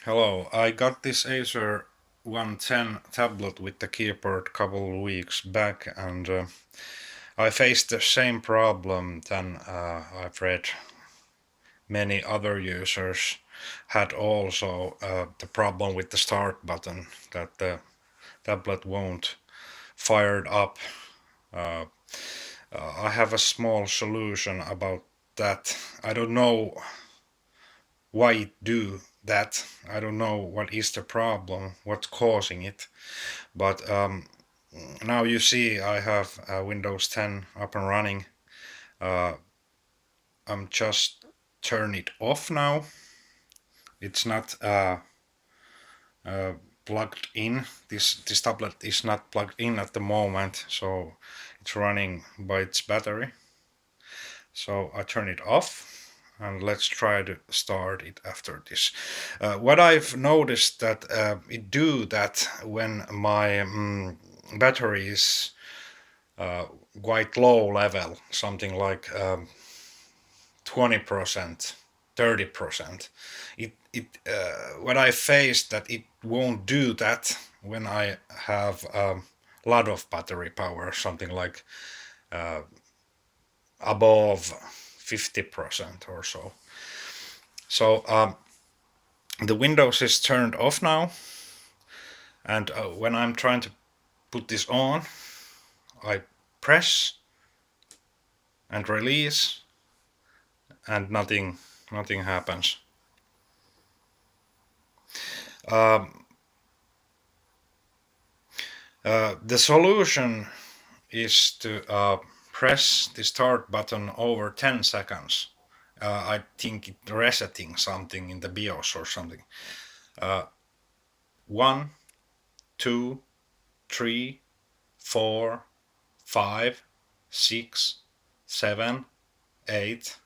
Hello, I got this Acer One 10 tablet with the keyboard couple of weeks back, and I faced the same problem than I've read many other users had also the problem with the start button, that the tablet won't fire up. Uh, I have a small solution about that. I don't know why it do that. I don't know what is the problem, what's causing it. But now you see I have Windows 10 up and running. Uh, I'm just turn it off now. It's not uh, plugged in. This tablet is not plugged in at the moment, so it's running by its battery. So I turn it off, and let's try to start it after this. What I've noticed that it do that when my battery is uh, quite low level, something like 20%, 30%. What I faced that it won't do that when I have a lot of battery power, something like uh, above 50% or so. So the Windows is turned off now, and when I'm trying to put this on, I press and release, and nothing happens. Um, the solution is to press the start button over 10 seconds. I think it resetting something in the BIOS or something. Uh, 1, 2, 3, 4, 5, 6, 7, 8,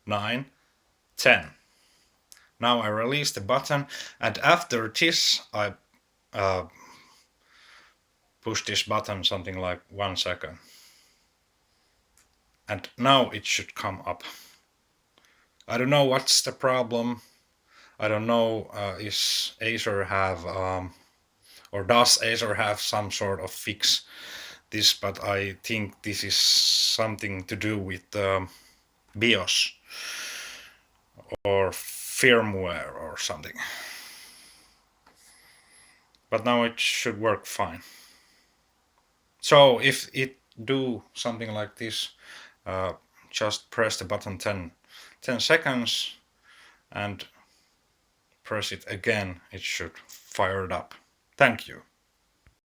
9, 10. Now I release the button, and after this I uh, push this button something like 1 second. And now it should come up. I don't know what's the problem. I don't know is Acer have or does Acer have some sort of fix this, but I think this is something to do with BIOS or firmware or something. But now it should work fine. So if it do something like this, uh, just press the button 10 seconds and press it again. It should fire it up. Thank you.